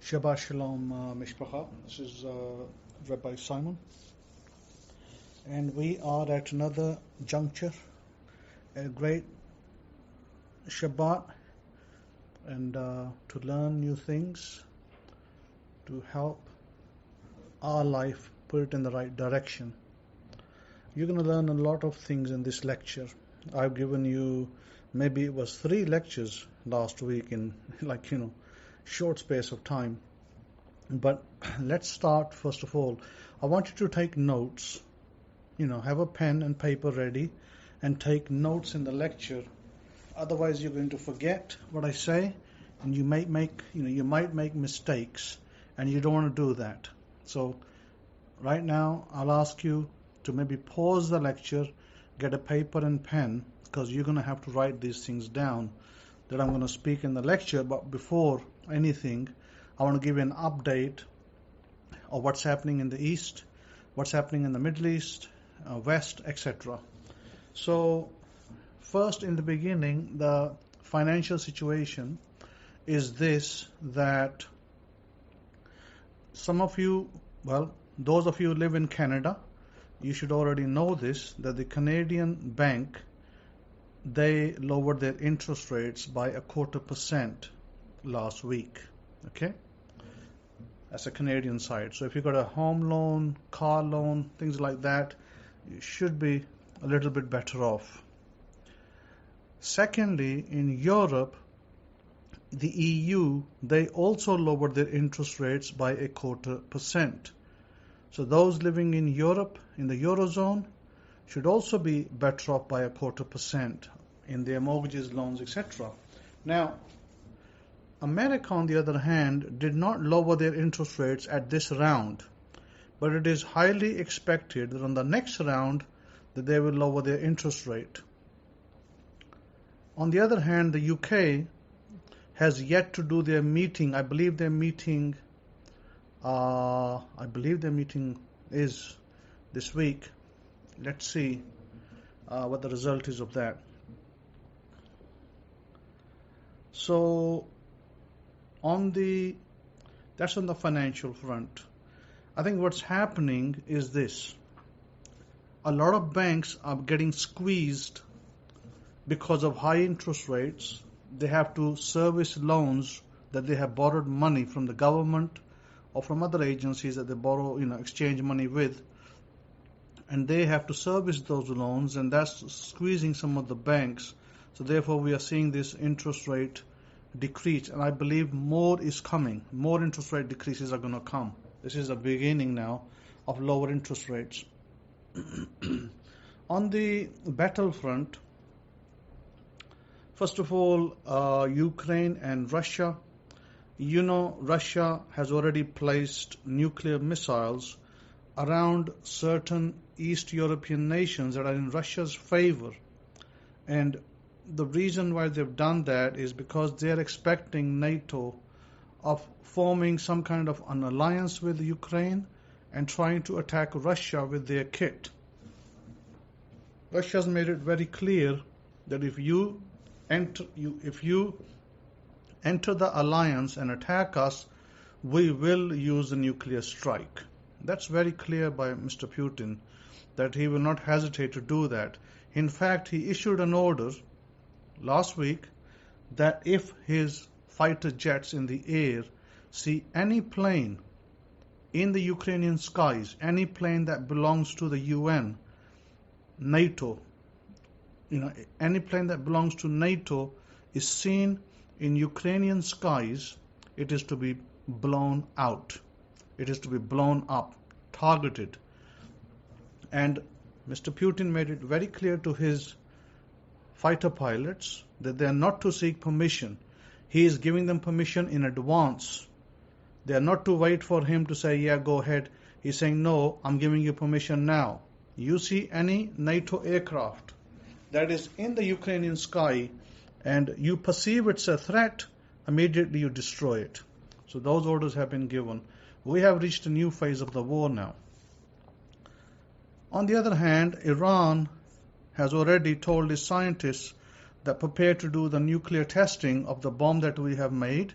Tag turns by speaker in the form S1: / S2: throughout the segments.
S1: Shabbat Shalom, Mishpacha. This is Rabbi Simon, and we are at another juncture, a great Shabbat, and to learn new things, to help our life put it in the right direction. You're going to learn a lot of things in this lecture. I've given you, maybe it was 3 lectures last week in short space of time. But let's start first of all. I want you to take notes. Have a pen and paper ready and take notes in the lecture. Otherwise you're going to forget what I say, and you might make mistakes, and you don't want to do that. So right now I'll ask you to maybe pause the lecture, get a paper and pen, because you're going to have to write these things down that I'm going to speak in the lecture. But before anything, I want to give you an update of what's happening in the East, what's happening in the Middle East, West, etc. So first, in the beginning, the financial situation is this, that some of you, those of you who live in Canada, you should already know this, that the Canadian bank, they lowered their interest rates by 0.25% last week. Okay? That's a Canadian side. So if you've got a home loan, car loan, things like that, you should be a little bit better off. Secondly, in Europe, the EU, they also lowered their interest rates by 0.25%. So those living in Europe, in the Eurozone, should also be better off by 0.25% in their mortgages, loans, etc. Now, America, on the other hand, did not lower their interest rates at this round, but it is highly expected that on the next round that they will lower their interest rate. On the other hand, the UK has yet to do their meeting. I believe their meeting is this week. Let's see what the result is of that. So that's on the financial front. I think what's happening is this. A lot of banks are getting squeezed because of high interest rates. They have to service loans that they have borrowed money from the government or from other agencies that they borrow, exchange money with. And they have to service those loans, and that's squeezing some of the banks. So therefore we are seeing this interest rate decrease, and I believe more is coming. More interest rate decreases are going to come. This is the beginning now of lower interest rates. On the battlefront, first of all, Ukraine and Russia. Russia has already placed nuclear missiles around certain East European nations that are in Russia's favor. And the reason why they've done that is because they're expecting NATO of forming some kind of an alliance with Ukraine and trying to attack Russia with their kit. Russia's made it very clear that if you enter the alliance and attack us, we will use a nuclear strike. That's very clear by Mr. Putin, that he will not hesitate to do that. In fact, he issued an order last week that if his fighter jets in the air see any plane in the Ukrainian skies, any plane that belongs to the UN, NATO, any plane that belongs to NATO is seen in Ukrainian skies, it is to be blown out. It is to be blown up, targeted. And Mr. Putin made it very clear to his fighter pilots that they are not to seek permission. He is giving them permission in advance. They are not to wait for him to say, yeah, go ahead. He's saying, no, I'm giving you permission now. You see any NATO aircraft that is in the Ukrainian sky and you perceive it's a threat, immediately you destroy it. So those orders have been given. We have reached a new phase of the war now. On the other hand, Iran has already told its scientists that prepare to do the nuclear testing of the bomb that we have made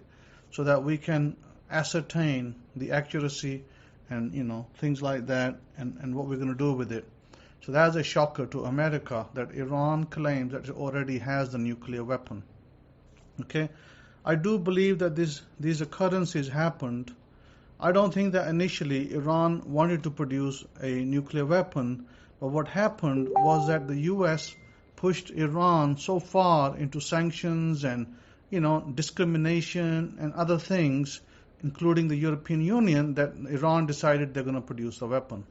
S1: so that we can ascertain the accuracy and things like that, and what we're going to do with it. So that's a shocker to America that Iran claims that it already has the nuclear weapon. Okay, I do believe that these occurrences happened. I don't think that initially Iran wanted to produce a nuclear weapon, but what happened was that the US pushed Iran so far into sanctions and discrimination and other things, including the European Union, that Iran decided they're going to produce a weapon.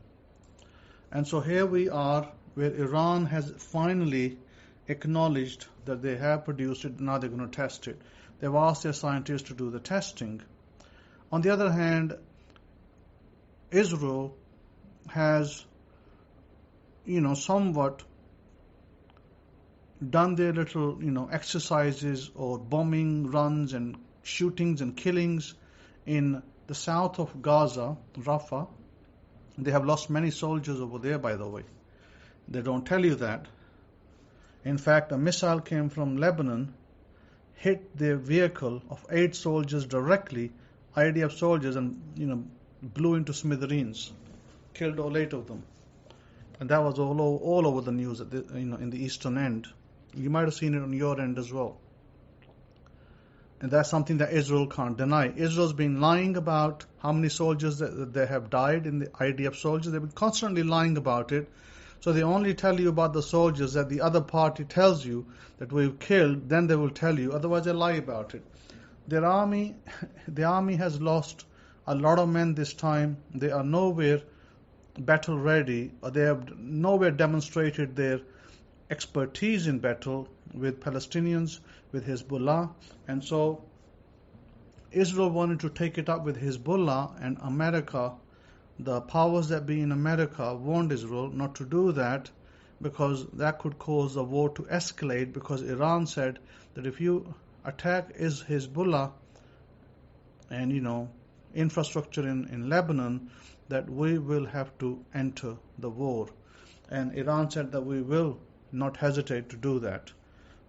S1: And so here we are, where Iran has finally acknowledged that they have produced it. Now they're going to test it. They've asked their scientists to do the testing. On the other hand, Israel has, somewhat done their little, exercises or bombing runs and shootings and killings in the south of Gaza, Rafah. They have lost many soldiers over there, by the way. They don't tell you that. In fact, a missile came from Lebanon, hit their vehicle of 8 soldiers directly, IDF soldiers, and blew into smithereens, killed all 8 of them. And that was all over the news at in the eastern end. You might have seen it on your end as well. And that's something that Israel can't deny. Israel's been lying about how many soldiers that they have died in the IDF soldiers. They've been constantly lying about it. So they only tell you about the soldiers that the other party tells you that we've killed, then they will tell you. Otherwise they lie about it. The army has lost a lot of men this time. They are nowhere battle ready, or they have nowhere demonstrated their expertise in battle with Palestinians, with Hezbollah. And so Israel wanted to take it up with Hezbollah, and America, the powers that be in America, warned Israel not to do that, because that could cause the war to escalate, because Iran said that if you attack Hezbollah and infrastructure in Lebanon, that we will have to enter the war. And Iran said that we will not hesitate to do that.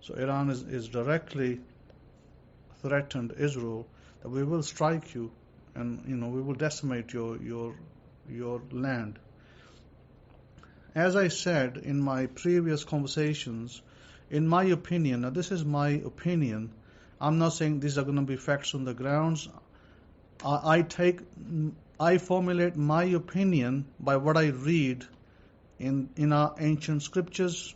S1: So Iran is directly threatened Israel that we will strike you, and we will decimate your land. As I said in my previous conversations, in my opinion, now this is my opinion, I'm not saying these are going to be facts on the grounds. I formulate my opinion by what I read in our ancient scriptures,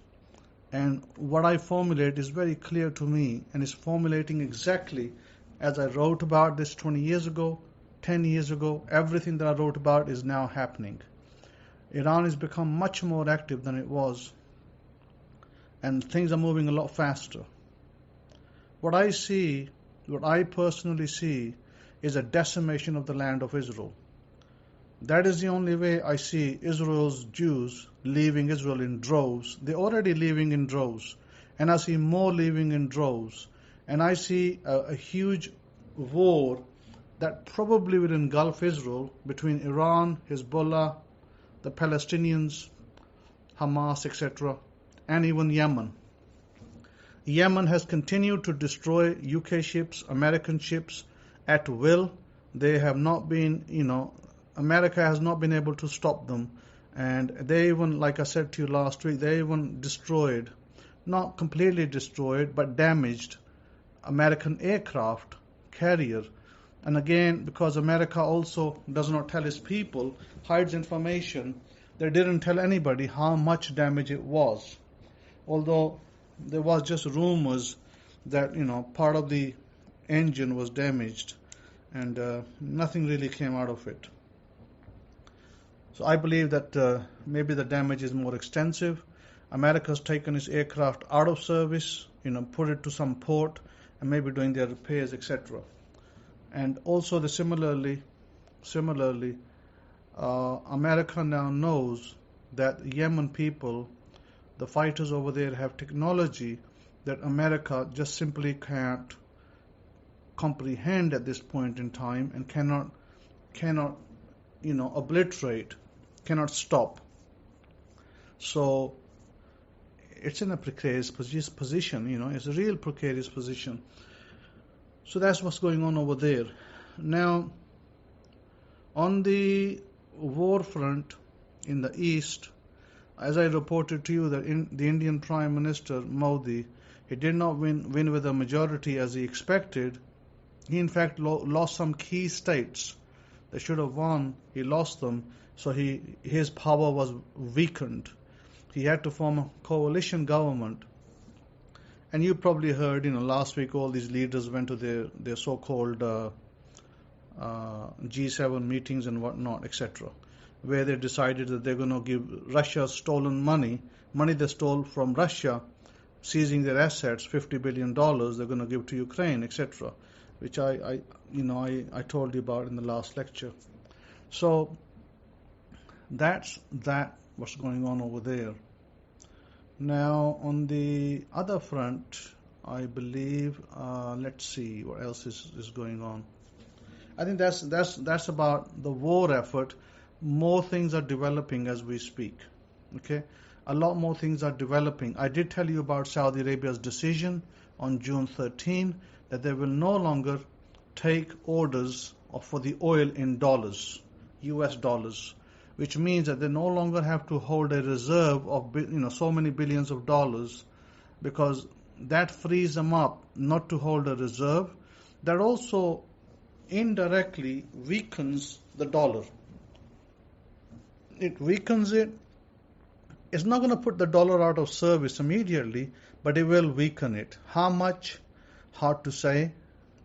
S1: and what I formulate is very clear to me, and is formulating exactly as I wrote about this 20 years ago, 10 years ago. Everything that I wrote about is now happening. Iran has become much more active than it was, and things are moving a lot faster. What I personally see, is a decimation of the land of Israel. That is the only way I see Israel's Jews leaving Israel in droves. They're already leaving in droves, and I see more leaving in droves. And I see a huge war that probably will engulf Israel between Iran, Hezbollah, the Palestinians, Hamas, etc., and even Yemen. Yemen has continued to destroy UK ships, American ships at will. They have not been, America has not been able to stop them. And they even, like I said to you last week, they even destroyed, not completely destroyed, but damaged American aircraft carrier. And again, because America also does not tell its people, hides information, they didn't tell anybody how much damage it was. Although there was just rumors that, part of the engine was damaged, and nothing really came out of it. So I believe that maybe the damage is more extensive. America's taken its aircraft out of service, put it to some port, and maybe doing their repairs, etc. And also similarly, America now knows that Yemen people, the fighters over there, have technology that America just simply can't comprehend at this point in time, and cannot obliterate, cannot stop. So it's in a precarious position, it's a real precarious position. So that's what's going on over there. Now, On the war front in the east, as I reported to you, that the Indian Prime Minister Modi, he did not win with a majority as he expected. He in fact lost some key states that should have won. He lost them, so his power was weakened. He had to form a coalition government. And you probably heard, last week all these leaders went to their so-called G7 meetings and whatnot, etc., where they decided that they're going to give Russia stolen money they stole from Russia, seizing their assets, $50 billion, they're going to give to Ukraine, etc., which I told you about in the last lecture. So that's what's going on over there. Now, on the other front, I believe, let's see what else is going on. I think that's about the war effort. More things are developing as we speak. Okay, a lot more things are developing. I did tell you about Saudi Arabia's decision on June 13 that they will no longer take orders for the oil in dollars, US dollars, which means that they no longer have to hold a reserve of so many billions of dollars, because that frees them up not to hold a reserve. That also indirectly weakens the dollar. It weakens it. It's not going to put the dollar out of service immediately, but it will weaken it. How much? Hard to say,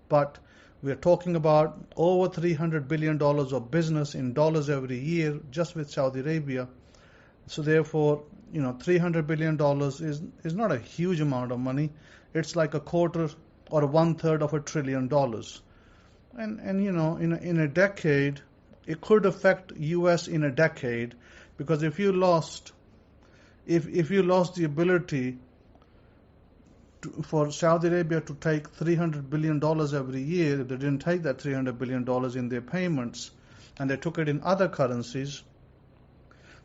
S1: but we are talking about over $300 billion of business in dollars every year just with Saudi Arabia. So therefore, $300 billion is not a huge amount of money. It's like a quarter or 1/3 of $1 trillion. And in a decade, it could affect US in a decade, because if you lost the ability for Saudi Arabia to take $300 billion every year, if they didn't take that $300 billion in their payments and they took it in other currencies,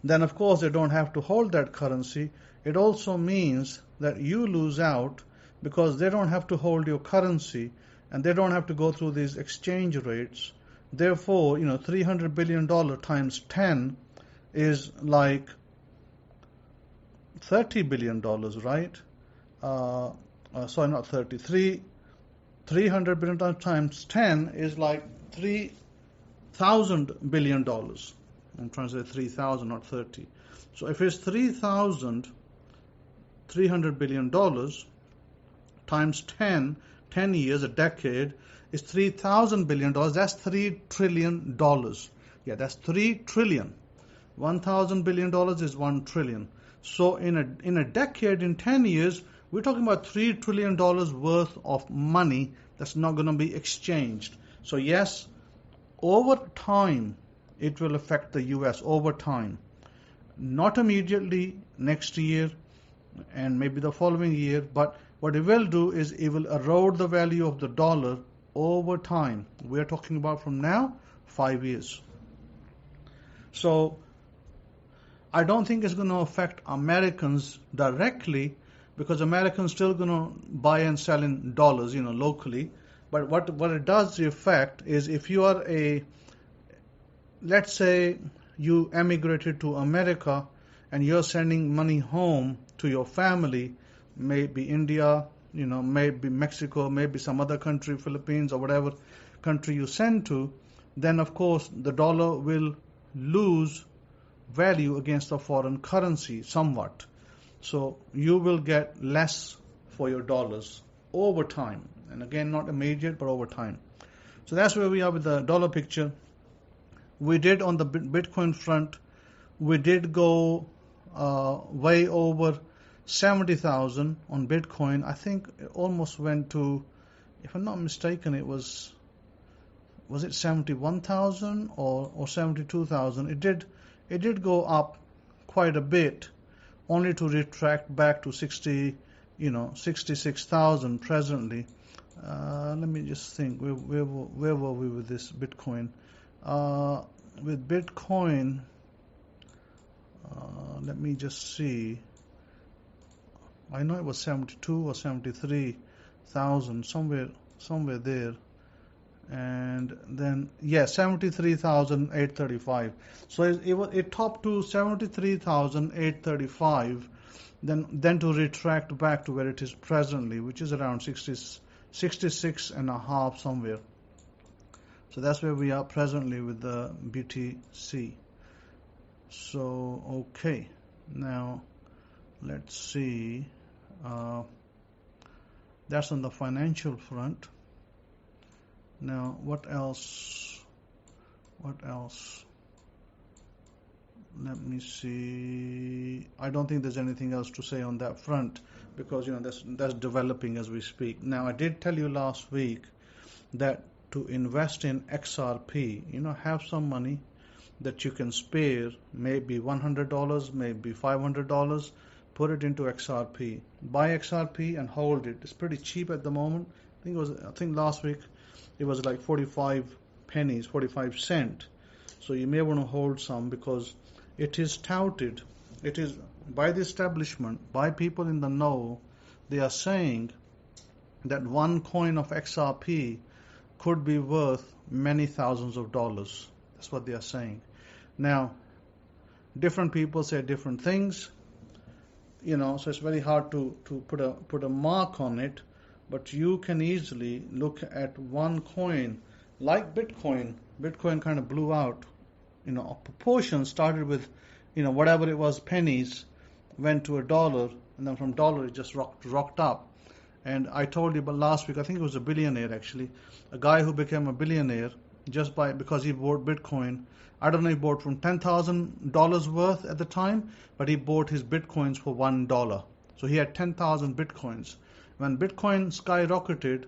S1: then of course they don't have to hold that currency. It also means that you lose out, because they don't have to hold your currency and they don't have to go through these exchange rates. Therefore, $300 billion times 10 is like $30 billion, right? Sorry, not 30. $300 billion times 10 is like $3,000 billion. I'm trying to say 3,000, not 30. So if it's $300 billion times 10 years, a decade, is $3,000 billion. That's $3 trillion. Yeah, that's 3 trillion. $1,000 billion is 1 trillion. So in a decade, in 10 years, we're talking about $3 trillion worth of money that's not going to be exchanged. So yes, over time, it will affect the US over time. Not immediately next year and maybe the following year, but what it will do is it will erode the value of the dollar over time. We're talking about from now, 5 years. So I don't think it's going to affect Americans directly, because Americans still going to buy and sell in dollars, locally. But what it does affect is, if you are let's say you emigrated to America and you're sending money home to your family, maybe India, maybe Mexico, maybe some other country, Philippines or whatever country you send to, then of course the dollar will lose value against the foreign currency somewhat. So you will get less for your dollars over time. And again, not immediate, but over time. So that's where we are with the dollar picture. We did on the Bitcoin front, we did go way over 70,000 on Bitcoin. I think it almost went to, if I'm not mistaken, was it 71,000 or 72,000? It did go up quite a bit, only to retract back to 66,000 presently. Let me just think. Where were we with this Bitcoin? With Bitcoin, let me just see. I know it was 72 or 73,000, somewhere there. And then 73,835. So it topped to 73,835, then to retract back to where it is presently, which is around 66 and a half somewhere. So that's where we are presently with the BTC. So okay, now let's see. That's on the financial front. Now, what else? Let me see. I don't think there's anything else to say on that front, because that's developing as we speak. Now, I did tell you last week that to invest in XRP, have some money that you can spare, maybe $100, maybe $500, put it into XRP. Buy XRP and hold it. It's pretty cheap at the moment. I think last week it was like 45 pennies, 45 cents. So you may want to hold some, because it is touted, it is by the establishment, by people in the know, they are saying that one coin of XRP could be worth many thousands of dollars. That's what they are saying. Now, different people say different things, so it's very hard to put a mark on it. But you can easily look at one coin, like Bitcoin. Bitcoin kind of blew out. A proportion started with, whatever it was, pennies, went to $1, and then from $1 it just rocked up. And I told you about last week, I think it was a billionaire actually, a guy who became a billionaire just because he bought Bitcoin. I don't know if he bought from $10,000 worth at the time, but he bought his Bitcoins for $1. So he had 10,000 Bitcoins. When Bitcoin skyrocketed,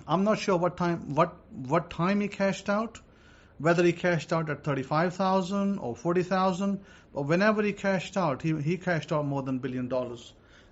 S1: I'm not sure what time he cashed out, whether he cashed out at 35,000 or 40,000, but whenever he cashed out, he cashed out more than $1 billion.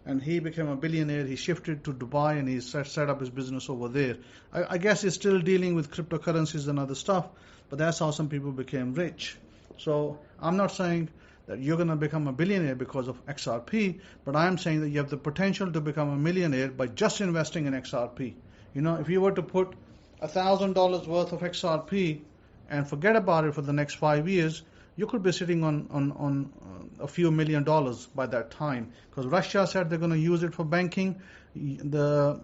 S1: And he became a billionaire. He shifted to Dubai and he set up his business over there. I guess he's still dealing with cryptocurrencies and other stuff, but that's how some people became rich. So I'm not saying that you're going to become a billionaire because of XRP, but I'm saying that you have the potential to become a millionaire by just investing in XRP. If you were to put $1,000 worth of XRP and forget about it for the next 5 years, you could be sitting on a few $1 million by that time. Because Russia said they're going to use it for banking. The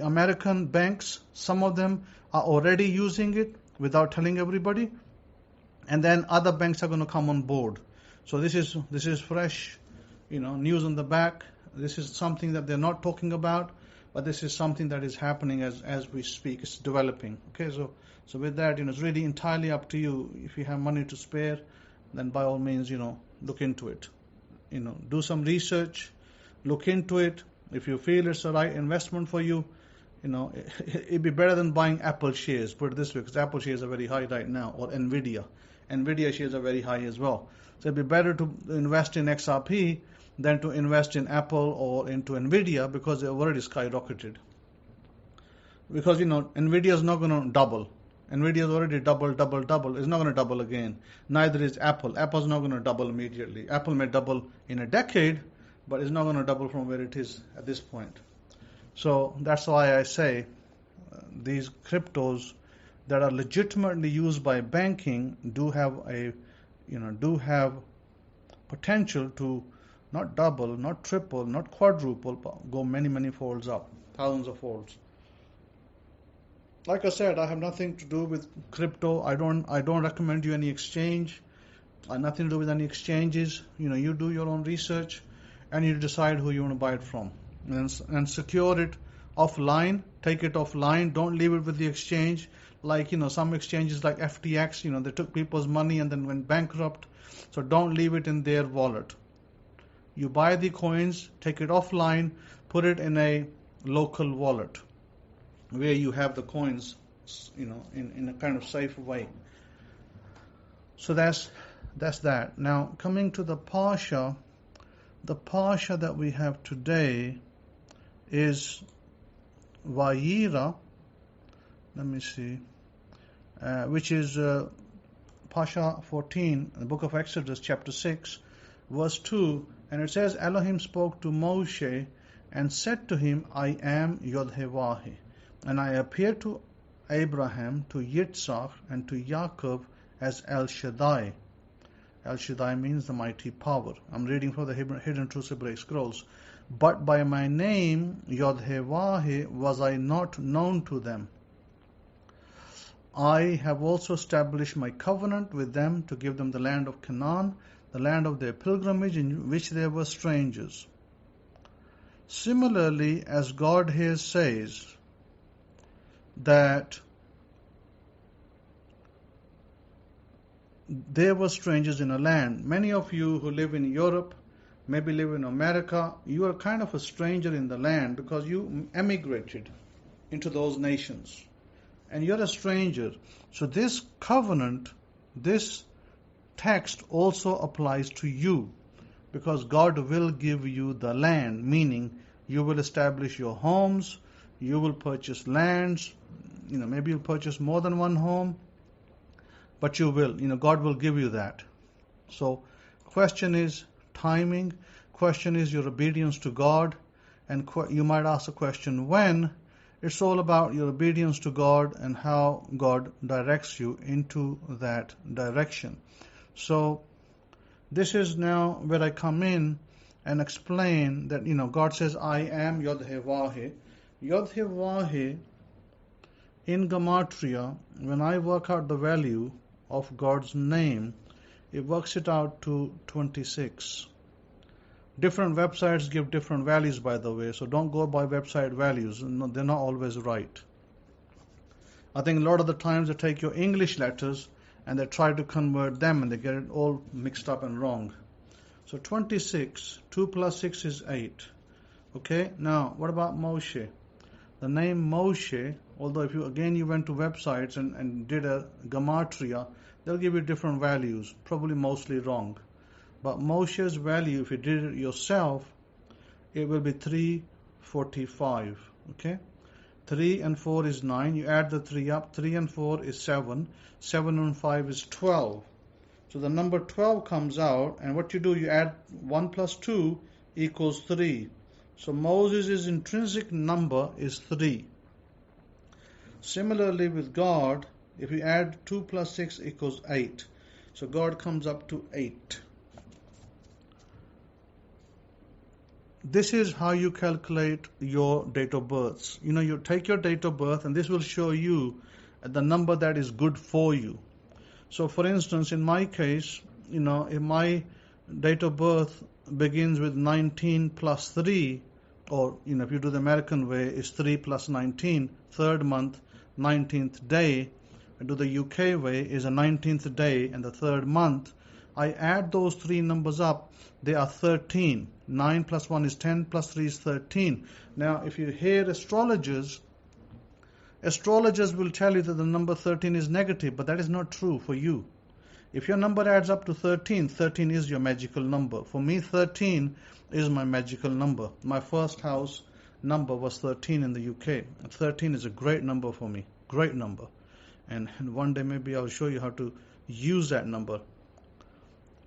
S1: American banks, some of them are already using it without telling everybody. And then other banks are going to come on board. So this is fresh, news on the back. This is something that they're not talking about, but this is something that is happening as we speak. It's developing. Okay, so with that, it's really entirely up to you. If you have money to spare, then by all means, look into it. Do some research, look into it. If you feel it's the right investment for you, it'd be better than buying Apple shares. Put it this way, because Apple shares are very high right now, or Nvidia. Nvidia shares are very high as well. So it'd be better to invest in XRP than to invest in Apple or into Nvidia, because they've already skyrocketed. Because Nvidia is not going to double. Nvidia is already double. It's not going to double again. Neither is Apple. Apple's not going to double immediately. Apple may double in a decade, but it's not going to double from where it is at this point. So that's why I say these cryptos that are legitimately used by banking do have potential to not double, not triple, not quadruple, but go many folds up, thousands of folds. Like I said, I have nothing to do with crypto. I don't recommend you any exchange. I have nothing to do with any exchanges. You do your own research and you decide who you want to buy it from. And secure it offline. Take it offline. Don't leave it with the exchange. Like, some exchanges like FTX, they took people's money and then went bankrupt. So don't leave it in their wallet. You buy the coins, take it offline, put it in a local wallet where you have the coins, in a kind of safe way. So that's that. Now, coming to the Parsha that we have today is Vayira. Let me see. Which is Parsha 14, the book of Exodus, chapter 6, verse 2. And it says, Elohim spoke to Moshe and said to him, I am Yod-Heh-Vah, and I appear to Abraham, to Yitzhak, and to Jacob as El Shaddai. El Shaddai means the mighty power. I'm reading from the Hidden Truths Hebraic Scrolls. But by my name, Yod-Heh-Vah-Heh, was I not known to them. I have also established my covenant with them to give them the land of Canaan, the land of their pilgrimage in which they were strangers. Similarly, as God here says that they were strangers in a land. Many of you who live in Europe, maybe live in America, you are kind of a stranger in the land because you emigrated into those nations. And you're a stranger. So this covenant, this text also applies to you, because God will give you the land, meaning you will establish your homes, you will purchase lands, maybe you'll purchase more than one home, but you will, God will give you that. So question is timing, question is your obedience to God, and you might ask the question when. It's all about your obedience to God and how God directs you into that direction. So this is now where I come in and explain that, God says, I am Yod-Heh-Vah-Heh. Yod-Heh-Vah-Heh in Gematria, when I work out the value of God's name, it works it out to 26. Different websites give different values, by the way, so don't go by website values. No, they're not always right. I think a lot of the times they take your English letters and they try to convert them and they get it all mixed up and wrong. So 26, 2 plus 6 is 8. Okay, now what about Moshe? The name Moshe, although if you went to websites and did a Gematria, they'll give you different values, probably mostly wrong. But Moshe's value, if you did it yourself, it will be 345. Okay? 3 and 4 is 9. You add the 3 up. 3 and 4 is 7. 7 and 5 is 12. So the number 12 comes out, and what you do, you add 1 plus 2 equals 3. So Moses' intrinsic number is 3. Similarly with God, if you add 2 plus 6 equals 8. So God comes up to 8. This is how you calculate your date of births. You take your date of birth and this will show you the number that is good for you. So for instance, in my case, if my date of birth begins with 19 plus 3, or if you do the American way, it's 3 plus 19, third month, 19th day. I do the UK way, is a 19th day and the third month. I add those three numbers up, they are 13. 9 plus 1 is 10, plus 3 is 13. Now, if you hear astrologers will tell you that the number 13 is negative, but that is not true for you. If your number adds up to 13, 13 is your magical number. For me, 13 is my magical number. My first house number was 13 in the UK. 13 is a great number for me, great number. And one day maybe I'll show you how to use that number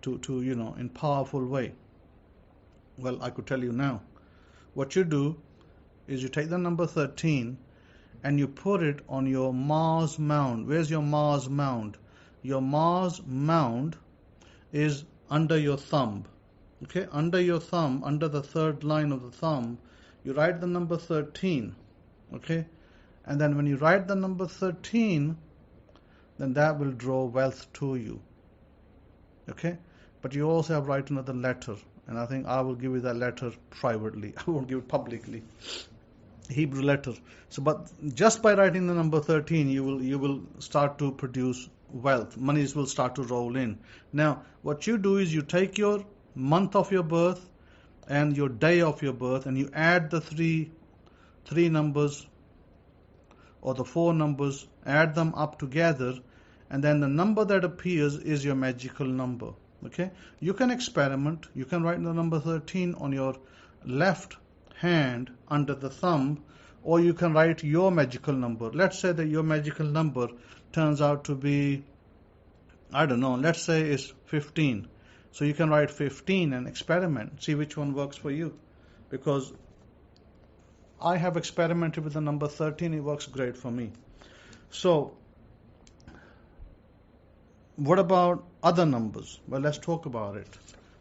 S1: to in powerful way. Well, I could tell you now. What you do is you take the number 13 and you put it on your Mars mound. Where's your Mars mound? Your Mars mound is under your thumb. Okay, under your thumb, under the third line of the thumb, you write the number 13. Okay, and then when you write the number 13, then that will draw wealth to you. Okay, but you also have to write another letter, and I think I will give you that letter privately. I won't give it publicly. Hebrew letter. So, but just by writing the number 13, you will start to produce wealth. Monies will start to roll in. Now, what you do is you take your month of your birth and your day of your birth, and you add the three numbers or the four numbers, add them up together, and then the number that appears is your magical number. Okay, you can experiment. You can write the number 13 on your left hand under the thumb, or you can write your magical number. Let's say that your magical number turns out to be, I don't know, let's say it's 15. So you can write 15 and experiment, see which one works for you. Because I have experimented with the number 13, it works great for me. So, what about other numbers? Well, let's talk about it.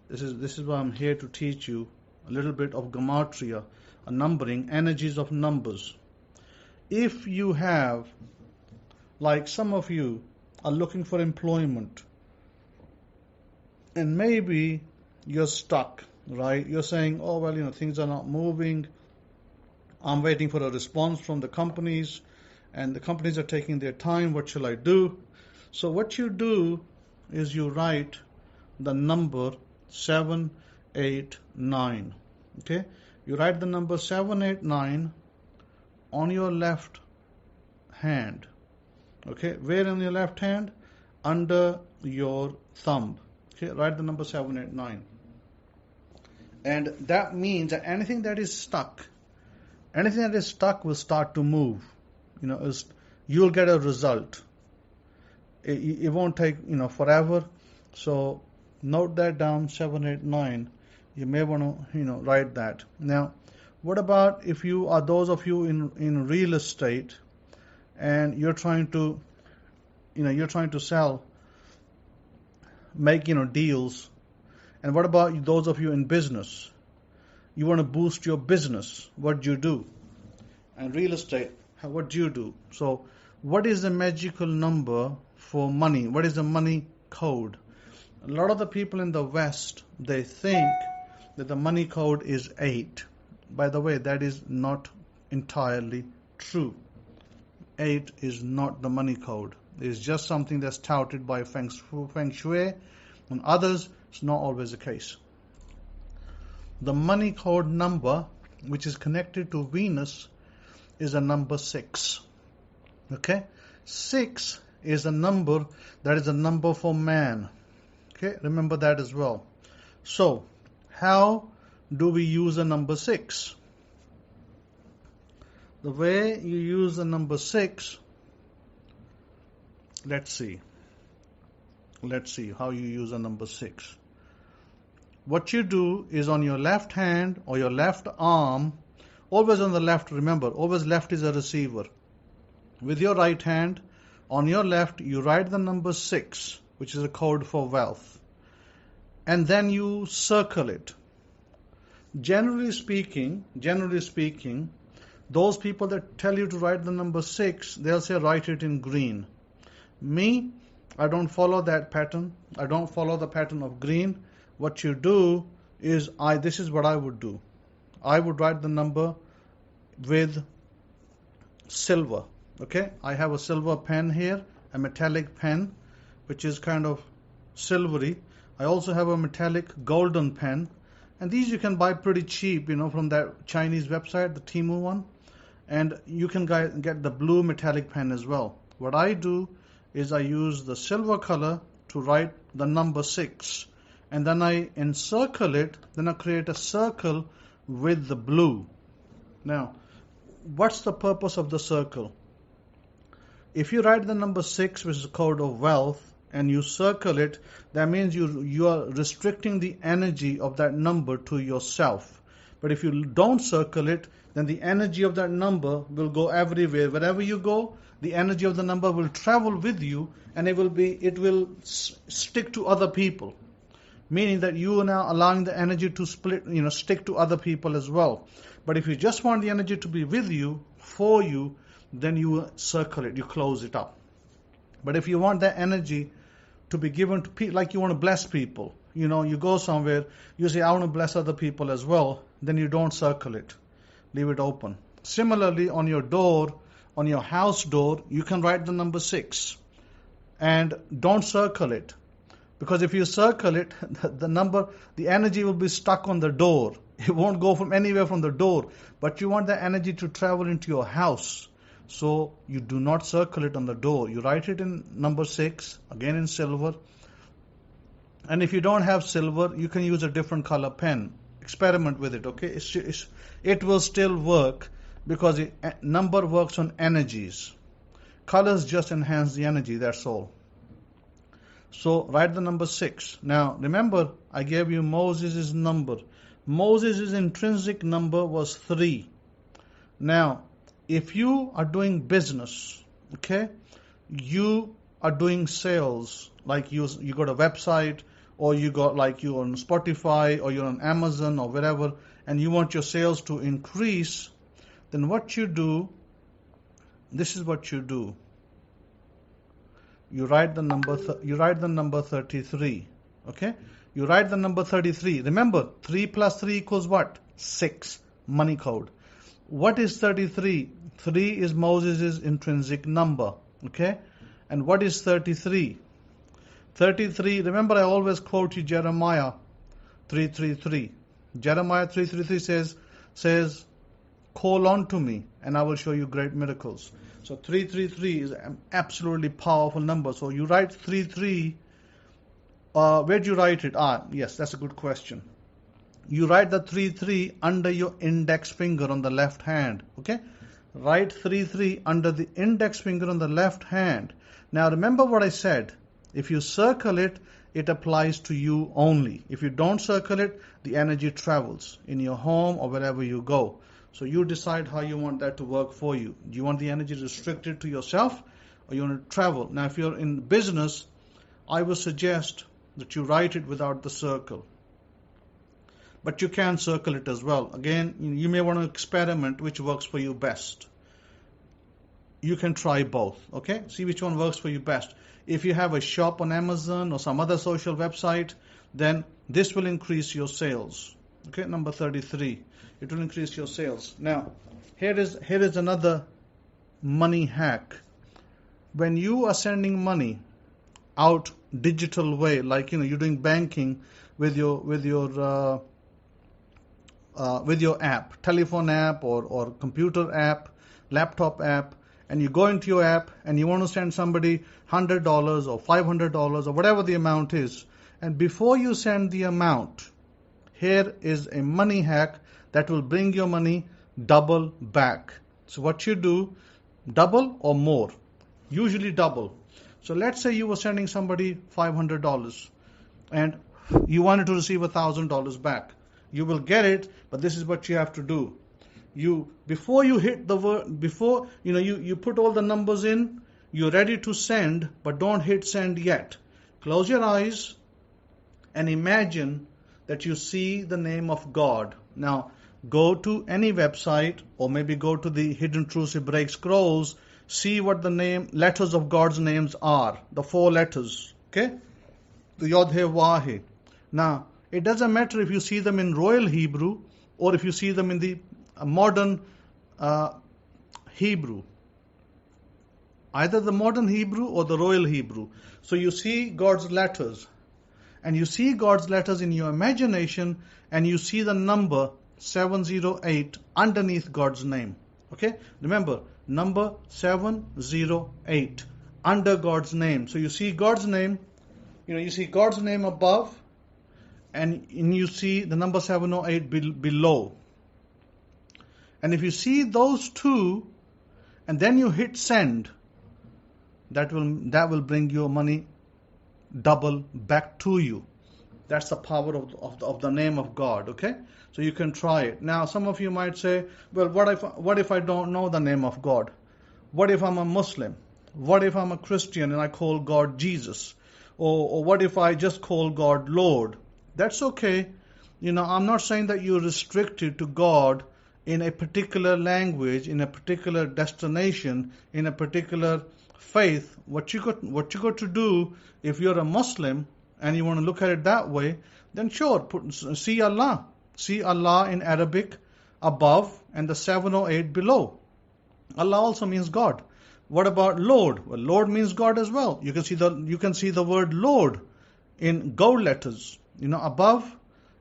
S1: This is why I'm here to teach you a little bit of gematria, a numbering, energies of numbers. If you have, like some of you are looking for employment, and maybe you're stuck, right? You're saying, oh, well, things are not moving. I'm waiting for a response from the companies, and the companies are taking their time. What shall I do? So what you do is you write the number 789. Okay? You write the number 789 on your left hand. Okay? Where on your left hand? Under your thumb. Okay? Write the number 789. And that means that anything that is stuck will start to move. You'll get a result. It won't take forever. So note that down, 789. You may want to write that. Now, what about if you are those of you in real estate and you're trying to sell, make deals, and what about those of you in business? You want to boost your business. What do you do? And real estate, what do you do? So, what is the magical number for money? What is the money code? A lot of the people in the West, they think that the money code is 8. By the way, that is not entirely true. 8 is not the money code. It's just something that's touted by Feng Shui. And others, it's not always the case. The money code number, which is connected to Venus, is a number 6. Okay? 6 is a number that is a number for man. Okay? Remember that as well. So, how do we use a number 6? The way you use the number 6, let's see how you use a number 6. What you do is on your left hand or your left arm, always on the left, remember, always left is a receiver. With your right hand, on your left, you write the number 6, which is a code for wealth. And then you circle it. Generally speaking, those people that tell you to write the number 6, they'll say write it in green. Me, I don't follow that pattern. I don't follow the pattern of green. What you do is, this is what I would do. I would write the number with silver. Okay? I have a silver pen here, a metallic pen, which is kind of silvery. I also have a metallic golden pen. And these you can buy pretty cheap, from that Chinese website, the Temu one. And you can get the blue metallic pen as well. What I do is I use the silver color to write the number 6. And then I encircle it, then I create a circle with the blue. Now, what's the purpose of the circle? If you write the number 6, which is a code of wealth, and you circle it, that means you are restricting the energy of that number to yourself. But if you don't circle it, then the energy of that number will go everywhere. Wherever you go, the energy of the number will travel with you, and it will stick to other people. Meaning that you are now allowing the energy to stick to other people as well. But if you just want the energy to be with you, for you, then you circle it, you close it up. But if you want that energy to be given to people, like you want to bless people, you go somewhere, you say, I want to bless other people as well, then you don't circle it. Leave it open. Similarly, on your door, on your house door, you can write the number 6. And don't circle it. Because if you circle it, the energy will be stuck on the door. It won't go from anywhere from the door. But you want the energy to travel into your house. So you do not circle it on the door. You write it in number 6, again in silver. And if you don't have silver, you can use a different color pen. Experiment with it, okay? It will still work because number works on energies. Colors just enhance the energy, that's all. So write the number 6. Now remember, I gave you Moses' number. Moses' intrinsic number was 3. Now, if you are doing business okay, you are doing sales, like you got a website, or you got like you're on Spotify, or you're on Amazon, or wherever, and you want your sales to increase, then what you do, this is what you do. You write the number 33, okay? You write the number 33. Remember, 3 plus 3 equals what? 6, money code. What is 33? 3 is Moses' intrinsic number, okay? And what is 33? 33, remember I always quote you Jeremiah 3:33. Jeremiah 3:33 says, call on to me and I will show you great miracles. So 333 is an absolutely powerful number. So you write 33, where'd you write it? Yes, that's a good question. You write the 33 under your index finger on the left hand, okay? Write 33 under the index finger on the left hand. Now remember what I said. If you circle it, it applies to you only. If you don't circle it, the energy travels in your home or wherever you go. So you decide how you want that to work for you. Do you want the energy restricted to yourself, or you want to travel? Now, if you're in business, I would suggest that you write it without the circle. But you can circle it as well. Again, you may want to experiment which works for you best. You can try both, okay? See which one works for you best. If you have a shop on Amazon or some other social website, then this will increase your sales. Okay, number 33. It will increase your sales. Now, here is another money hack. When you are sending money out digital way, like you're doing banking with your app, telephone app or computer app, laptop app, and you go into your app and you want to send somebody $100 or $500 or whatever the amount is, and before you send the amount, here is a money hack that will bring your money double back. So what you do, double or more, usually double. So let's say you were sending somebody $500 and you wanted to receive $1,000 back. You will get it, but this is what you have to do. Before you hit the word, before you put all the numbers in, you're ready to send, but don't hit send yet. Close your eyes and imagine that you see the name of God. Now, go to any website or maybe go to the Hidden Truths Hebraic Scrolls, see what the letters of God's names are, the 4 letters, okay? The Yod He Wah He. Now, it doesn't matter if you see them in Royal Hebrew or if you see them in the modern Hebrew. Either the modern Hebrew or the Royal Hebrew. So you see God's letters. And you see God's letters in your imagination, and you see the number 708 underneath God's name. Okay? Remember, number 708 under God's name. So you see God's name, you see God's name above, and you see the number 708 below. And if you see those two, and then you hit send, that will bring your money double back to you. That's the power of the name of God, okay? So you can try it. Now, some of you might say, well, what if I don't know the name of God? What if I'm a Muslim? What if I'm a Christian and I call God Jesus? Or what if I just call God Lord? That's okay. I'm not saying that you're restricted to God in a particular language, in a particular destination, in a particular faith. What you got to do, if you're a Muslim and you want to look at it that way, then sure, see Allah. See Allah in Arabic above and the 708 below. Allah also means God. What about Lord? Well, Lord means God as well. You can see the word Lord in gold letters, above,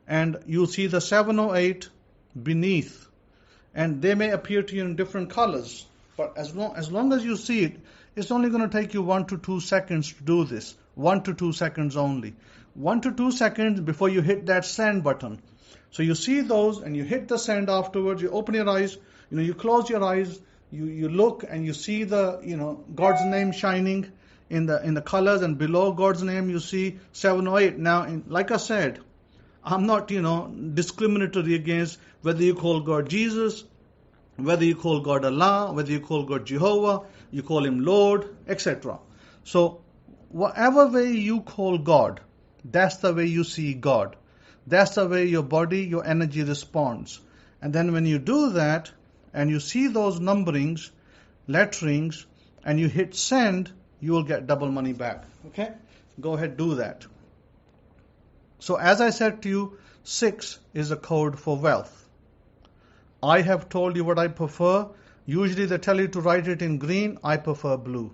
S1: and you see the 708 beneath. And they may appear to you in different colors, but as long as you see it, it's only going to take you 1 to 2 seconds to do this. 1 to 2 seconds only. 1 to 2 seconds before you hit that send button. So you see those and you hit the send afterwards. You open your eyes, you close your eyes, you look and you see the, God's name shining in the colors, and below God's name you see 708. Now, like I said, I'm not, discriminatory against whether you call God Jesus Whether you call God Allah, whether you call God Jehovah, you call Him Lord, etc. So, whatever way you call God, that's the way you see God. That's the way your body, your energy responds. And then when you do that, and you see those numberings, letterings, and you hit send, you will get double money back. Okay? Go ahead, do that. So as I said to you, 6 is a code for wealth. I have told you what I prefer. Usually they tell you to write it in green. I prefer blue.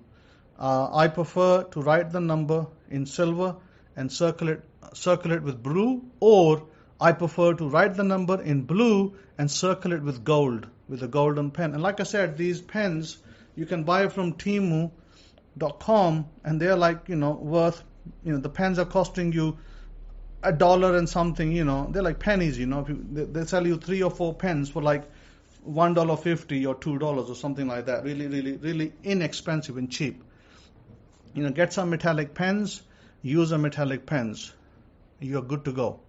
S1: I prefer to write the number in silver and circle it with blue, or I prefer to write the number in blue and circle it with gold, with a golden pen. And like I said, these pens you can buy from Temu.com, and they're like, worth, the pens are costing you $1 and something, they're like pennies, they sell you 3 or 4 pens for like $1.50 or $2 or something like that. Really, really, really inexpensive and cheap. Get some metallic pens, use a metallic pens. You're good to go.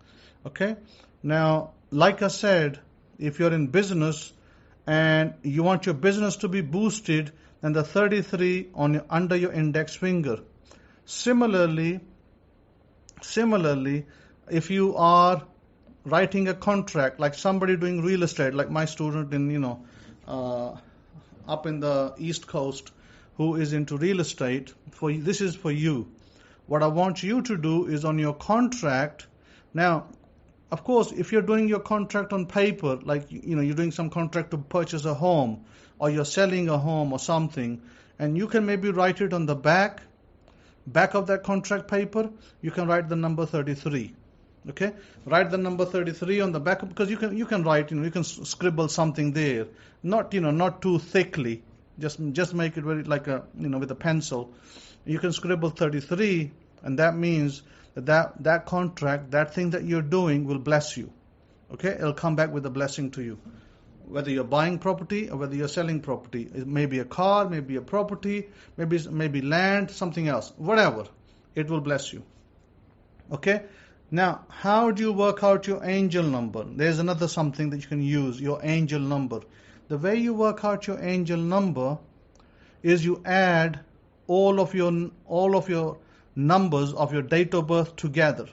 S1: Okay? Now, like I said, if you're in business and you want your business to be boosted, then the 33 under your index finger. Similarly, if you are writing a contract, like somebody doing real estate, like my student in, up in the East Coast who is into real estate, this is for you. What I want you to do is on your contract. Now, of course, if you're doing your contract on paper, like, you're doing some contract to purchase a home, or you're selling a home or something, and you can maybe write it on the back of that contract paper, you can write the number 33. Okay? Write the number 33 on the back, because you can write, you can scribble something there. Not too thickly. Just make it very like with a pencil. You can scribble 33, and that means that contract, that thing that you're doing will bless you. Okay? It'll come back with a blessing to you. Whether you're buying property or whether you're selling property. It may be a car, maybe a property, maybe land, something else. Whatever. It will bless you. Okay? Now, how do you work out your angel number? There's another something that you can use, your angel number. The way you work out your angel number is you add all of your numbers of your date of birth together.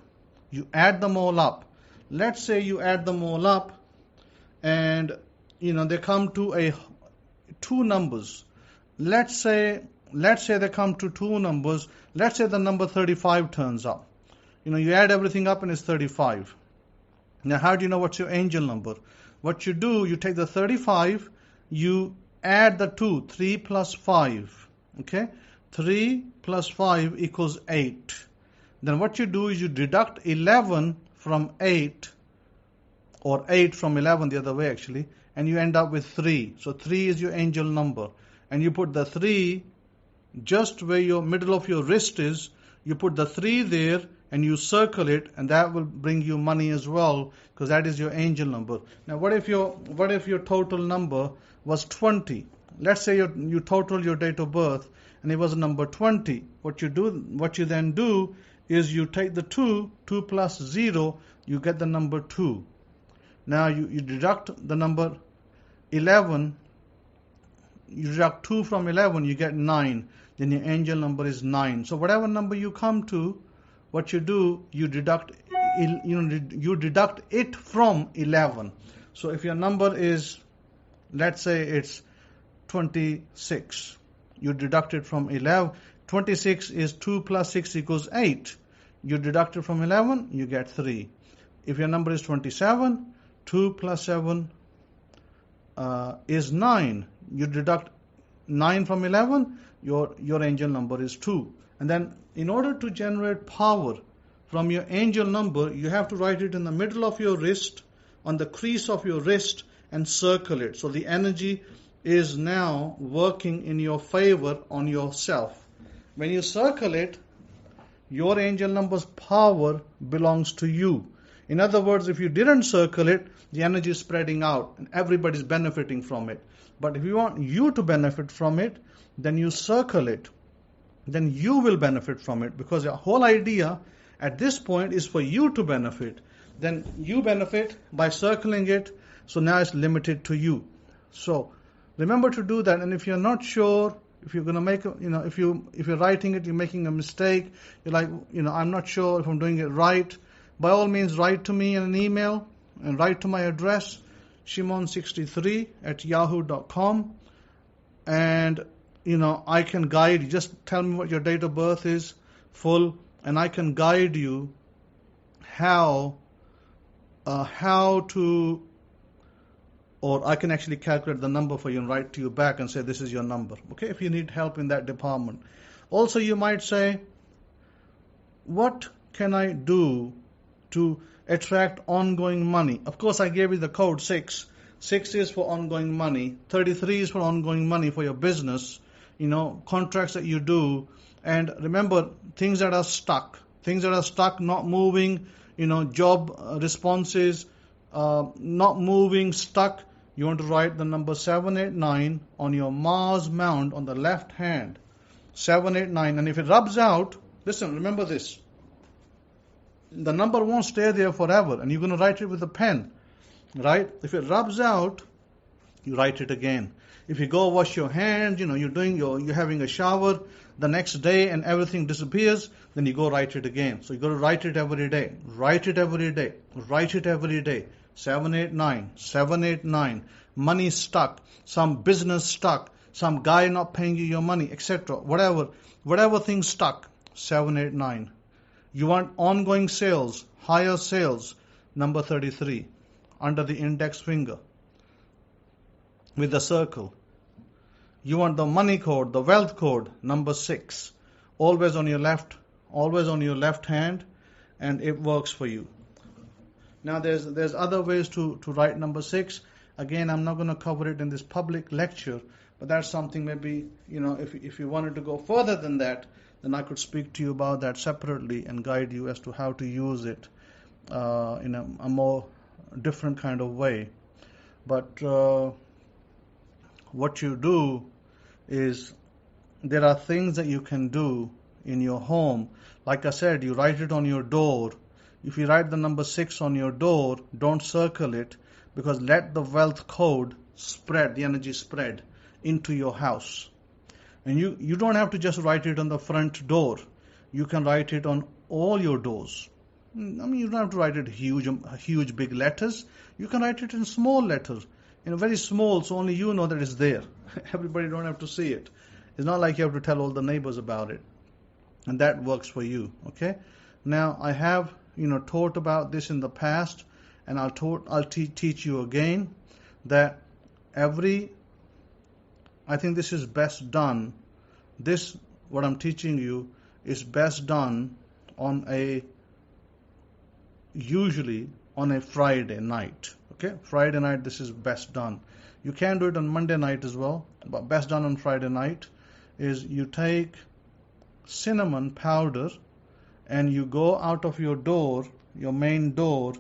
S1: You add them all up. Let's say you add them all up and they come to two numbers. Let's say they come to 2 numbers. Let's say the number 35 turns up. You add everything up and it's 35. Now, how do you know what's your angel number? What you do, you take the 35, you add the 2, 3 plus 5. Okay? 3 plus 5 equals 8. Then what you do is you deduct 11 from 8, or 8 from 11, the other way actually, and you end up with 3. So 3 is your angel number. And you put the 3 just where your middle of your wrist is. You put the 3 there and you circle it, and that will bring you money as well, because that is your angel number. Now, what if your total number was 20? Let's say you total your date of birth and it was number 20. What you then do is you take the 2 plus 0, you get the number 2. Now you deduct the number 11, you deduct 2 from 11, you get 9. Then your angel number is 9. So whatever number you come to, what you do, you deduct it from 11. So if your number is, let's say it's 26, you deduct it from 11. 26 is 2 plus 6 equals 8. You deduct it from 11, you get 3. If your number is 27, 2 plus 7 is 9. You deduct 9 from 11, your angel number is 2. And then in order to generate power from your angel number, you have to write it in the middle of your wrist, on the crease of your wrist, and circle it. So the energy is now working in your favor on yourself. When you circle it, your angel number's power belongs to you. In other words, if you didn't circle it, the energy is spreading out and everybody's benefiting from it. But if you want you to benefit from it, then you circle it. Then you will benefit from it, because the whole idea at this point is for you to benefit. Then you benefit by circling it, so now it's limited to you. So remember to do that. And if you're not sure, if you're going to make, if you're writing it, you're making a mistake, you're like, I'm not sure if I'm doing it right, by all means write to me in an email and write to my address, shimon63@yahoo.com, and I can guide you. Just tell me what your date of birth is full, and I can guide you how to, or I can actually calculate the number for you and write to you back and say this is your number. Okay, if you need help in that department. Also, you might say, what can I do to attract ongoing money? Of course, I gave you the code 6. 6 is for ongoing money. 33 is for ongoing money for your business, contracts that you do. And remember, things that are stuck, not moving, job responses, not moving, stuck. You want to write the number 789 on your Mars mount on the left hand. 789. And if it rubs out, listen, remember this. The number won't stay there forever, and you're going to write it with a pen, right? If it rubs out, you write it again. If you go wash your hands, you're having a shower the next day and everything disappears, then you go write it again. So you got to write it every day. Write it every day. Write it every day. 789, 789. Money stuck. Some business stuck. Some guy not paying you your money, etc. Whatever thing stuck. 789. You want ongoing sales, higher sales. Number 33. Under the index finger. With the circle. You want the money code, the wealth code, number 6. Always on your left hand, and it works for you. Now there's other ways to write number 6. Again, I'm not going to cover it in this public lecture, but that's something maybe, if you wanted to go further than that, then I could speak to you about that separately and guide you as to how to use it in a more different kind of way. But what you do is, there are things that you can do in your home. Like I said, you write it on your door. If you write the number 6 on your door, don't circle it, because let the wealth code spread, the energy spread into your house. And you don't have to just write it on the front door. You can write it on all your doors. You don't have to write it huge big letters. You can write it in small letters, very small, so only you know that it's there. Everybody don't have to see it. It's not like you have to tell all the neighbors about it. And that works for you, okay? Now, I have, taught about this in the past, and I'll teach you again that I think this is best done. What I'm teaching you is best done usually on a Friday night. Okay, Friday night this is best done. You can do it on Monday night as well, but best done on Friday night is you take cinnamon powder and you go out of your door, your main door,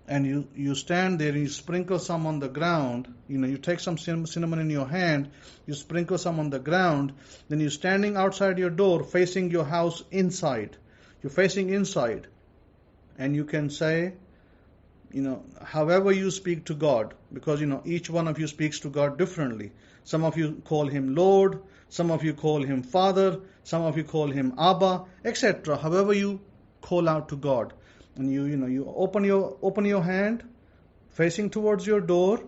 S1: and you stand there and you sprinkle some on the ground. You take some cinnamon in your hand, you sprinkle some on the ground, then you're standing outside your door facing your house inside. You're facing inside, and you can say, however you speak to God, because each one of you speaks to God differently. Some of you call him Lord, some of you call him Father, some of you call him Abba, etc. However you call out to God, and you open your hand facing towards your door,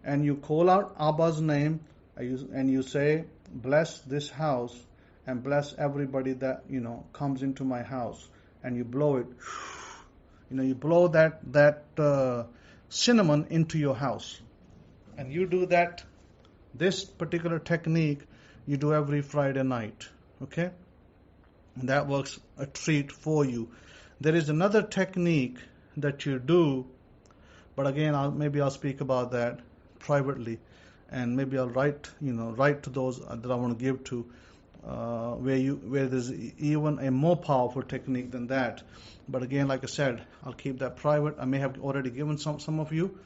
S1: and you call out Abba's name, and you say, bless this house and bless everybody that comes into my house, and you blow it. You blow that cinnamon into your house. And you do that, this particular technique, you do every Friday night. Okay? And that works a treat for you. There is another technique that you do, but again, I'll speak about that privately, and maybe I'll write to those that I want to give to, where there's even a more powerful technique than that. But again, like I said, I'll keep that private. I may have already given some of you,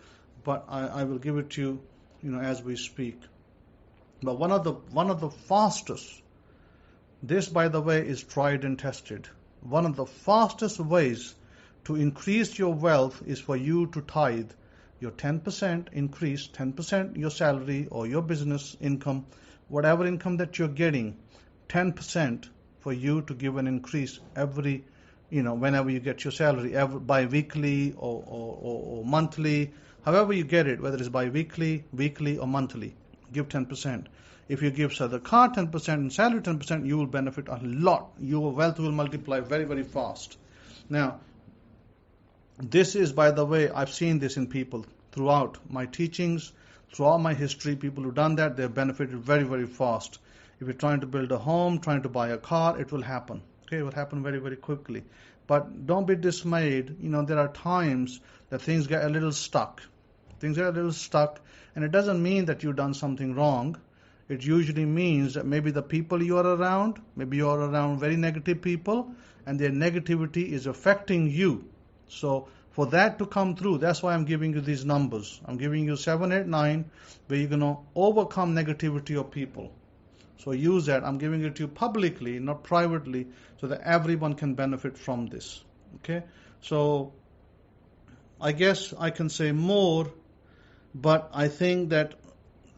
S1: but I will give it to you, as we speak. But one of the fastest, this by the way is tried and tested. One of the fastest ways to increase your wealth is for you to tithe your 10% increase, 10% your salary or your business income, whatever income that you're getting, 10% for you to give an increase every, whenever you get your salary, bi-weekly or monthly, however you get it, whether it's bi-weekly, weekly or monthly, give 10%. If you give sadaqah 10% and salary 10%, you will benefit a lot. Your wealth will multiply very, very fast. Now, this is, by the way, I've seen this in people throughout my teachings, throughout my history. People who've done that, they've benefited very, very fast. If you're trying to build a home, trying to buy a car, it will happen. Okay, it will happen very, very quickly. But don't be dismayed. There are times that things get a little stuck. Things get a little stuck, and it doesn't mean that you've done something wrong. It usually means that maybe the people you are around, maybe you are around very negative people, and their negativity is affecting you. So for that to come through, that's why I'm giving you these numbers. I'm giving you 7, 8, 9, where you're going to overcome negativity of people. So use that. I'm giving it to you publicly, not privately, so that everyone can benefit from this. Okay? So I guess I can say more, but I think that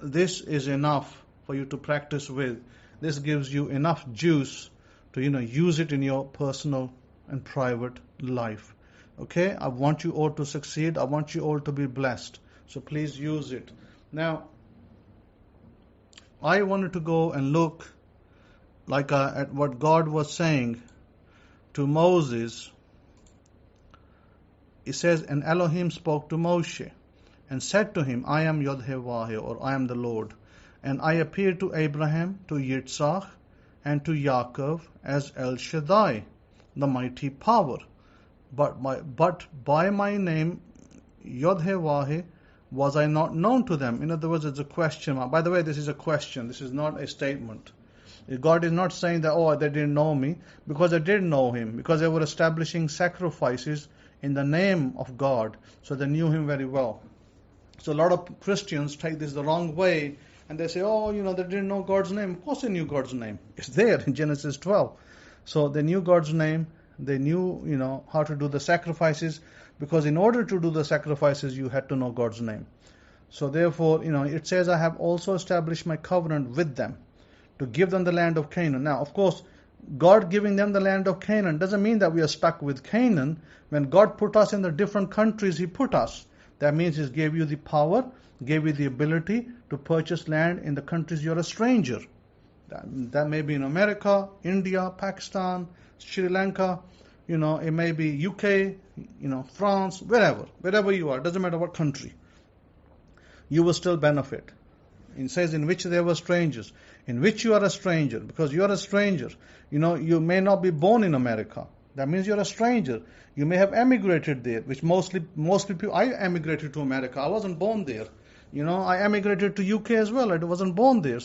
S1: this is enough for you to practice with. This gives you enough juice to, use it in your personal and private life. Okay? I want you all to succeed. I want you all to be blessed. So please use it. Now, I wanted to go and look at what God was saying to Moses. It says, and Elohim spoke to Moshe and said to him, I am Yod-Heh-Vah-Heh, or I am the Lord. And I appeared to Abraham, to Yitzhak, and to Yaakov as El Shaddai, the mighty power. But by my name, Yod-Heh-Vah-Heh, was I not known to them? In other words, it's a question mark. By the way, this is a question. This is not a statement. God is not saying that, they didn't know me, because they did know him, because they were establishing sacrifices in the name of God, so they knew him very well. So a lot of Christians take this the wrong way, and they say, they didn't know God's name. Of course they knew God's name. It's there in Genesis 12. So they knew God's name. They knew, how to do the sacrifices, because in order to do the sacrifices, you had to know God's name. So therefore, it says, I have also established my covenant with them to give them the land of Canaan. Now, of course, God giving them the land of Canaan doesn't mean that we are stuck with Canaan. When God put us in the different countries He put us, that means He gave you the power, gave you the ability to purchase land in the countries you're a stranger. That may be in America, India, Pakistan, Sri Lanka, it may be UK, France, wherever you are, doesn't matter what country. You will still benefit. It says, in which they were strangers, in which you are a stranger, because you are a stranger. You may not be born in America. That means you're a stranger. You may have emigrated there, which most people, I emigrated to America. I wasn't born there. I emigrated to UK as well. I wasn't born there.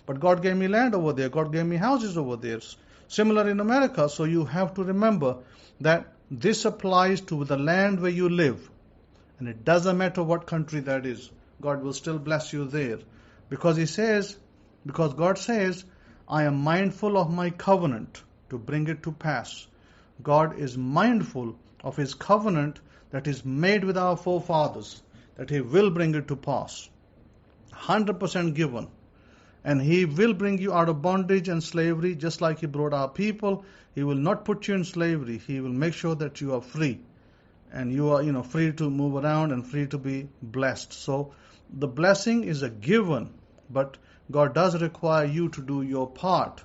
S1: But God gave me land over there. God gave me houses over there. Similar in America. So you have to remember that this applies to the land where you live. And it doesn't matter what country that is. God will still bless you there. Because God says, I am mindful of my covenant to bring it to pass. God is mindful of His covenant that is made with our forefathers, that He will bring it to pass. 100% given. And He will bring you out of bondage and slavery, just like He brought our people. He will not put you in slavery. He will make sure that you are free. And you are, free to move around and free to be blessed. So the blessing is a given, but God does require you to do your part.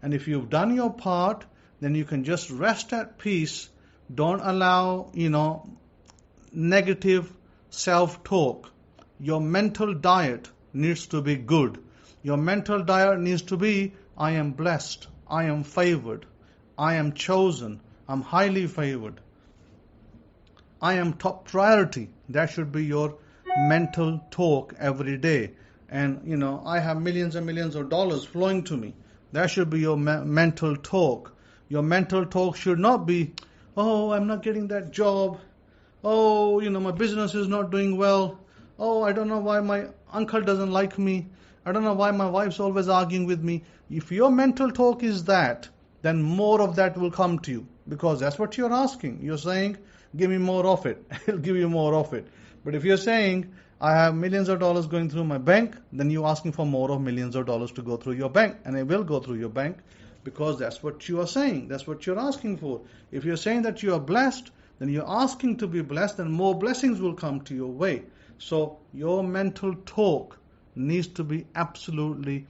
S1: And if you've done your part, then you can just rest at peace. Don't allow, negative self-talk. Your mental diet needs to be good. Your mental diet needs to be, I am blessed, I am favored, I am chosen, I'm highly favored, I am top priority. That should be your mental talk every day. And, I have millions and millions of dollars flowing to me. That should be your mental talk. Your mental talk should not be, I'm not getting that job. My business is not doing well. I don't know why my uncle doesn't like me. I don't know why my wife's always arguing with me. If your mental talk is that, then more of that will come to you. Because that's what you're asking. You're saying, give me more of it. He'll give you more of it. But if you're saying, I have millions of dollars going through my bank, then you're asking for more of millions of dollars to go through your bank. And it will go through your bank because that's what you are saying. That's what you're asking for. If you're saying that you are blessed, then you're asking to be blessed and more blessings will come to your way. So your mental talk needs to be absolutely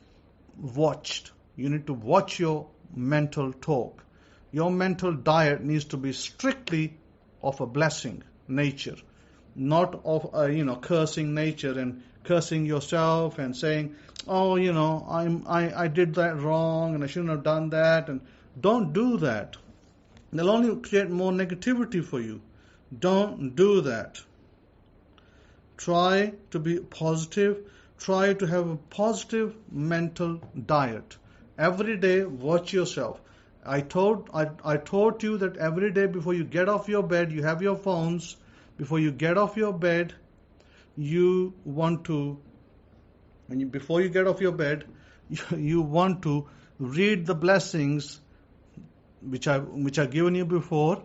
S1: watched. You need to watch your mental talk. Your mental diet needs to be strictly of a blessing nature, not of a cursing nature and cursing yourself and saying, oh, I did that wrong and I shouldn't have done that. And don't do that. They'll only create more negativity for you. Don't do that. Try to be positive. Try to have a positive mental diet. Every day, watch yourself. I taught you that every day before you get off your bed, you have your phones. Before you get off your bed, you want to read the blessings which are given you before,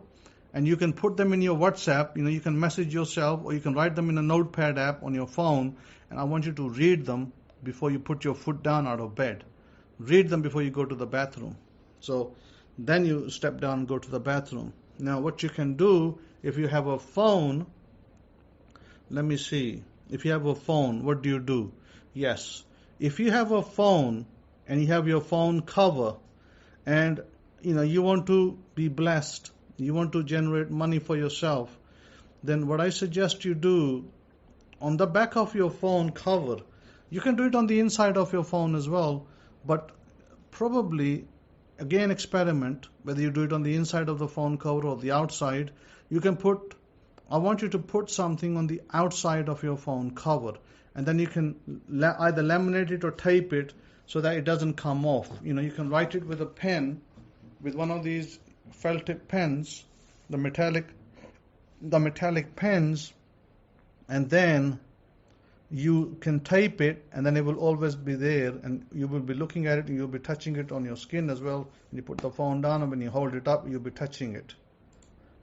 S1: and you can put them in your WhatsApp. You can message yourself, or you can write them in a notepad app on your phone. And I want you to read them before you put your foot down out of bed. Read them before you go to the bathroom. So then you step down and go to the bathroom. Now what you can do, if you have a phone, let me see. If you have a phone, what do you do? Yes. If you have a phone and you have your phone cover and you want to be blessed, you want to generate money for yourself, then what I suggest you do, on the back of your phone cover, you can do it on the inside of your phone as well, but probably, again, experiment whether you do it on the inside of the phone cover or the outside. I want you to put something on the outside of your phone cover, and then you can either laminate it or tape it so that it doesn't come off. You can write it with a pen, with one of these felt tip pens, the metallic pens, and then you can tape it, and then it will always be there, and you will be looking at it, and you'll be touching it on your skin as well. When you put the phone down, and when you hold it up, you'll be touching it.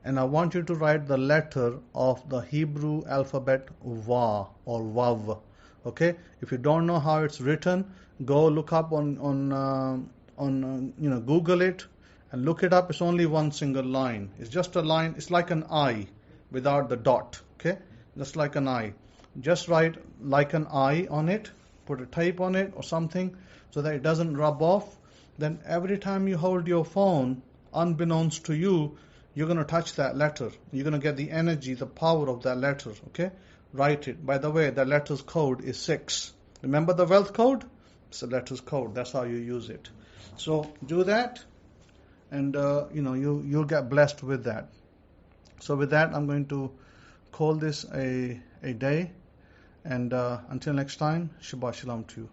S1: And I want you to write the letter of the Hebrew alphabet Va or Vav. Okay? If you don't know how it's written, go look up on Google it and look it up. It's only one single line. It's just a line. It's like an I without the dot. Okay? Just like an I. Just write like an I on it. Put a tape on it or something so that it doesn't rub off. Then every time you hold your phone, unbeknownst to you, you're going to touch that letter. You're going to get the energy, the power of that letter. Okay? Write it. By the way, the letter's code is 6. Remember the wealth code? It's the letter's code. That's how you use it. So do that, and you'll get blessed with that. So with that, I'm going to call this a day. And until next time, Shabbat Shalom to you.